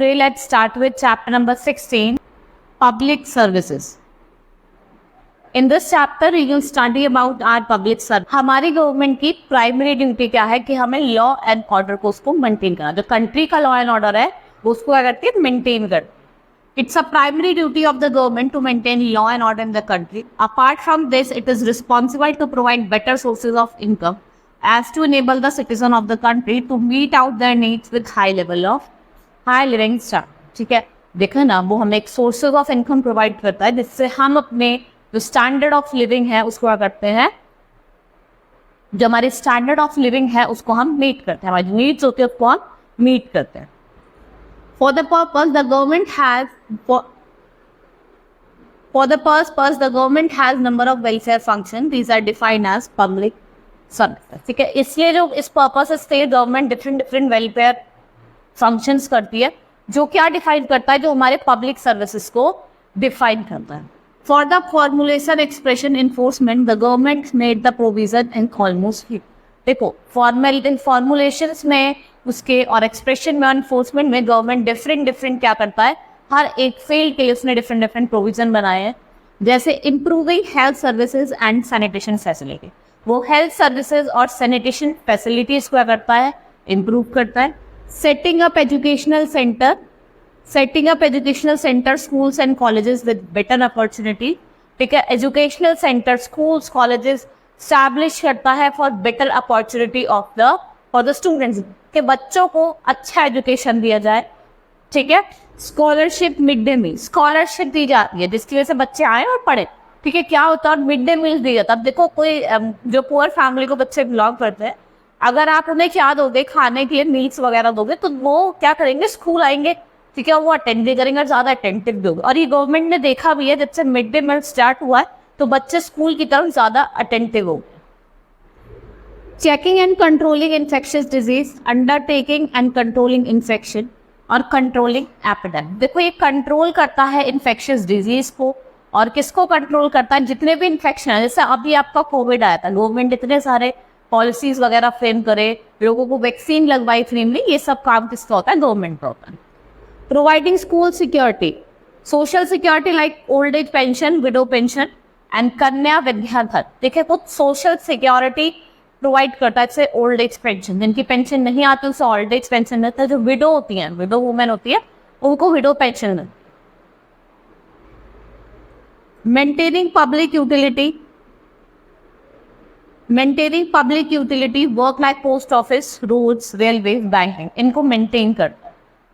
today let's start with chapter number 16, public services. In this chapter we will study about our public service. हमारी government की primary duty क्या है कि हमें law and order को उसको मेंटेन करना. जो कंट्री का लॉ एंड ऑर्डर है वो उसको क्या करती है, मेंटेन कर. It's a primary duty of the government to maintain law and order in the country. Apart from this, it is responsible to provide better sources of income as to enable the citizen of the country to meet out their needs with high level of high living standard. ठीक है, देखो ना, वो हमें एक sources of income provide करता है जिससे हम अपने जो स्टैंडर्ड ऑफ लिविंग है उसको क्या करते हैं, जो हमारी स्टैंडर्ड ऑफ लिविंग है उसको हम मीट करते हैं, हमारी नीड्स होती है उसको हम मीट करते हैं. For the purpose, the government has number of welfare functions. These are defined as public services. ठीक है, इसलिए जो इस पर्पस से गवर्नमेंट डिफरेंट वेलफेयर फंक्शंस करती है, जो क्या डिफाइन करता है, जो हमारे पब्लिक सर्विसेज को डिफाइन करता है. For the formulation expression enforcement the government made the provision in almost. देखो, फॉर्मुलेशंस में उसके और एक्सप्रेशन में, एनफोर्समेंट में गवर्नमेंट डिफरेंट क्या करता है, हर एक फील्ड के लिए उसने डिफरेंट प्रोविजन बनाए हैं. जैसे improving health services and sanitation facility, वो हेल्थ सर्विसेज और सैनिटेशन फैसिलिटीज को क्या करता है, इम्प्रूव करता है. Setting up educational centre schools and colleges with better opportunity. ठीक है, educational centre schools colleges establish करता है for better opportunity for the students, के बच्चों को अच्छा एजुकेशन दिया जाए. ठीक है, scholarship, mid day meal scholarship दी जाती है जिसकी वजह से बच्चे आए और पढ़े. ठीक है, क्या होता है, मिड डे मील दी जाता है. अब देखो, कोई जो पुअर फैमिली को बच्चे बिलोंग करते हैं, अगर आप उन्हें क्या दोगे, खाने के लिए मील्स वगैरह दोगे, तो वो क्या करेंगे, स्कूल आएंगे. ठीक है, वो अटेंड भी करेंगे और ज़्यादा अटेंटिव भी होंगे. और ये गवर्नमेंट ने देखा भी है, जब से मिड डे मील स्टार्ट हुआ है तो बच्चे स्कूल की तरफ ज़्यादा अटेंटिव हो. Checking and controlling infectious disease, undertaking and controlling infection और कंट्रोलिंग एपिडेमिक. देखो, ये कंट्रोल करता है इन्फेक्शियस डिजीज को, और किसको कंट्रोल करता है, जितने भी इन्फेक्शन है. जैसे अभी आपका कोविड आया था, गवर्नमेंट इतने सारे पॉलिसीज वगैरह फ्रेम करे, लोगों को वैक्सीन लगवाई फ्री में, ये सब काम किसका होता है, गवर्नमेंट का होता है. Providing school security, social security like old age pension, window pension and कन्या विद्याधन. देखिए, कुछ सोशल सिक्योरिटी प्रोवाइड करता है, जैसे ओल्ड एज पेंशन, जिनकी पेंशन नहीं आती उसे ओल्ड एज पेंशन मिलता है. जो विडो होती है, विडो वुमेन होती है, उनको विडो पेंशन मिलती है. Maintaining public utility work like post office, roads, railway, banking, इनको मेंटेन करता है.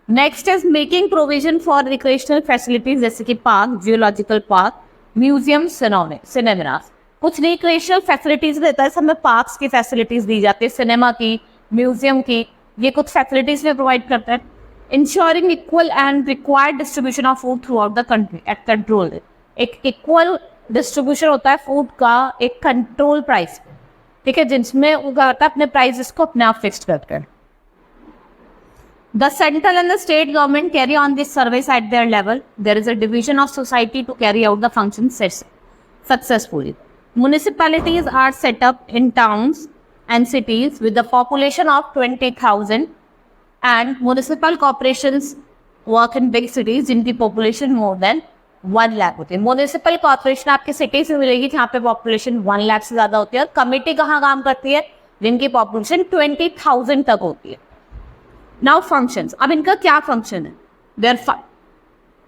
Next is making provision for recreational facilities, जैसे कि park, geological park, museum, cinema. कुछ रिक्रिएशनल फैसिलिटीज देता है, सब में पार्क्स की फैसिलिटीज दी जाती है, सिनेमा की, म्यूजियम की, ये कुछ फैसिलिटीज में प्रोवाइड करता है. Ensuring equal and required distribution of food through out the country at control. एक इक्वल डिस्ट्रीब्यूशन होता है फूड का एक कंट्रोल प्राइस. ठीक है, जिसमें उनका होता है अपने प्राइसेस को अपने आप फिक्स करते हैं. The central and the state government carry on this service at their level. There is a division of society to carry out the functions successfully. Municipalities are set up in towns and cities with the population of 20,000 and municipal corporations work in big cities जिनकी population more than 1 lakh होती है. Municipal corporation आपके city से मिलेगी जहाँ पे population 1 lakh से ज़्यादा होती है. और कमेटी कहाँ काम करती है, जिनकी population 20,000 तक होती है. Now functions. अब इनका क्या function है?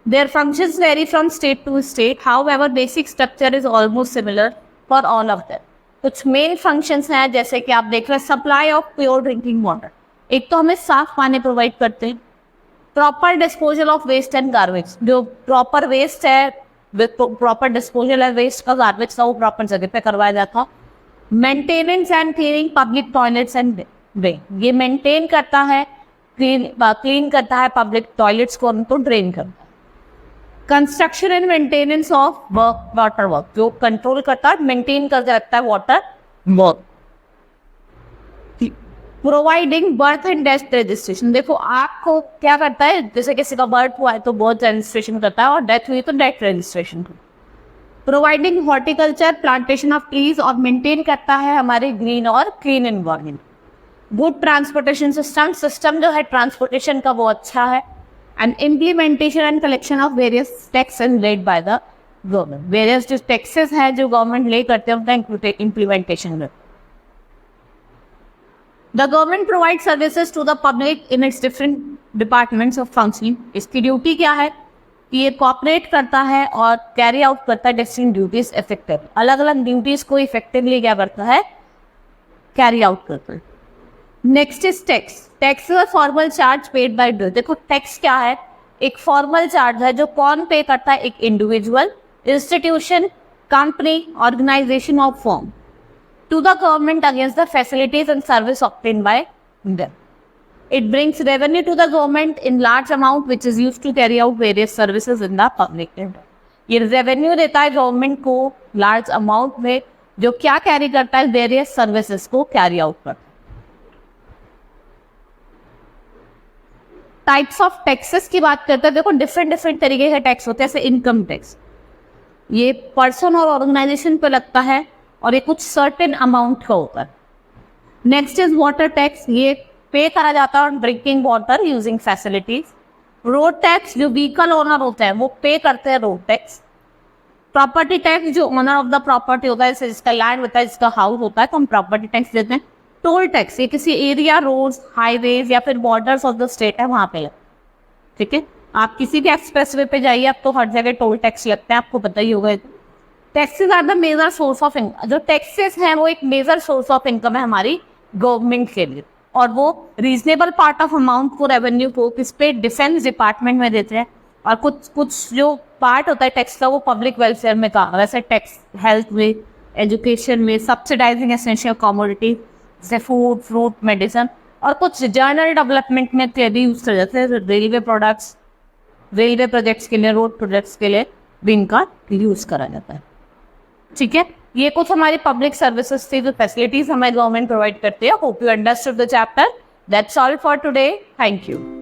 Their functions vary from state to state. However, basic structure is almost similar for all of them. कुछ मेन फंक्शंस हैं, जैसे कि आप देख रहे हैं, supply of pure drinking water. एक तो हमें साफ पानी प्रोवाइड करते हैं. Proper disposal of waste and garbage, जो प्रॉपर वेस्ट है, प्रॉपर डिस्पोजल है वेस्ट का, गार्बेज का, वो प्रॉपर जगह पे करवाया जाता. Maintenance and cleaning public toilets and drain, ये मेंटेन करता है, क्लीन करता है पब्लिक टॉयलेट्स को, उनको ड्रेन करता है. Construction and maintenance of water work, जो कंट्रोल करता है, मेंटेन करता रहता है water work. Providing birth and death registration, देखो आपको क्या करता है, जैसे किसी का बर्थ हुआ है तो बर्थ रजिस्ट्रेशन करता है, और डेथ हुई तो death registration. Providing horticulture, plantation of trees, और मेंटेन करता है हमारे ग्रीन और clean environment. Good transportation system जो है ट्रांसपोर्टेशन का वो अच्छा है. and implementation and collection of various taxes laid by the government. Various जो taxes है जो government ले करते हैं उनका implementation में. The government provides services to the public in its different departments of functioning. इसकी ड्यूटी क्या है कि ये कॉपरेट करता है और कैरी आउट करता है डिफरेंट ड्यूटीज इफेक्टिव. अलग अलग ड्यूटीज को इफेक्टिवली क्या करता है, कैरी आउट करता है. Next is tax. Tax is a formal charge paid by. देखो टैक्स क्या है, एक फॉर्मल चार्ज है जो कौन पे करता है, एक इंडिविजुअल, इंस्टीट्यूशन, कंपनी, ऑर्गेनाइजेशन और firm to the government against the facilities and service obtained by them. It brings revenue to the government in large amount which is used to carry out various services in the public interest. ये revenue देता है government को large amount में, जो क्या carry करता है, various services को कैरी आउट करता है. टाइप्स ऑफ टैक्सेस की बात करते हैं. देखो डिफरेंट तरीके के टैक्स होते हैं. जैसे इनकम टैक्स, ये पर्सन और ऑर्गेनाइजेशन पे लगता है और ये कुछ सर्टेन अमाउंट का होता है. Next is water tax. ये पे करा जाता है on drinking water using facilities. Road tax, जो व्हीकल ओनर होते हैं वो पे करते हैं रोड टैक्स. प्रॉपर्टी टैक्स, जो ओनर ऑफ द प्रॉपर्टी होता है, जिसका लैंड होता है, जिसका हाउस होता है, तो हम प्रॉपर्टी टैक्स देते हैं. टोल टैक्स, ये किसी एरिया, रोड्स, हाईवेज या फिर बॉर्डर्स ऑफ द स्टेट है वहां पे लगता है. ठीक है, आप किसी भी एक्सप्रेसवे पे जाइए, अब तो हर जगह टोल टैक्स लगते हैं, आपको पता ही होगा. Taxes are the major source of income. जो टैक्सेस हैं वो एक मेजर सोर्स ऑफ इनकम है हमारी गवर्नमेंट के लिए, और वो रीजनेबल पार्ट ऑफ अमाउंट को, रेवेन्यू को किस पे, डिफेंस डिपार्टमेंट में देते हैं, और कुछ जो पार्ट होता है टैक्स का वो पब्लिक वेलफेयर में का. वैसे टैक्स हेल्थ में, एजुकेशन में, सब्सिडाइजिंग एसेंशियल कमोडिटी जैसे फूड, फ्रूट, मेडिसिन, और कुछ जर्नल डेवलपमेंट में इत्यादि यूज कर जाते हैं. रेलवे प्रोडक्ट्स, रेलवे प्रोजेक्ट्स के लिए, रोड प्रोजेक्ट्स के लिए भी इनका यूज करा जाता है. ठीक है, ये कुछ हमारी पब्लिक सर्विसेज थी, जो फैसिलिटीज हमारी गवर्नमेंट प्रोवाइड करती है. Hope you understood the chapter. That's all for today. Thank you.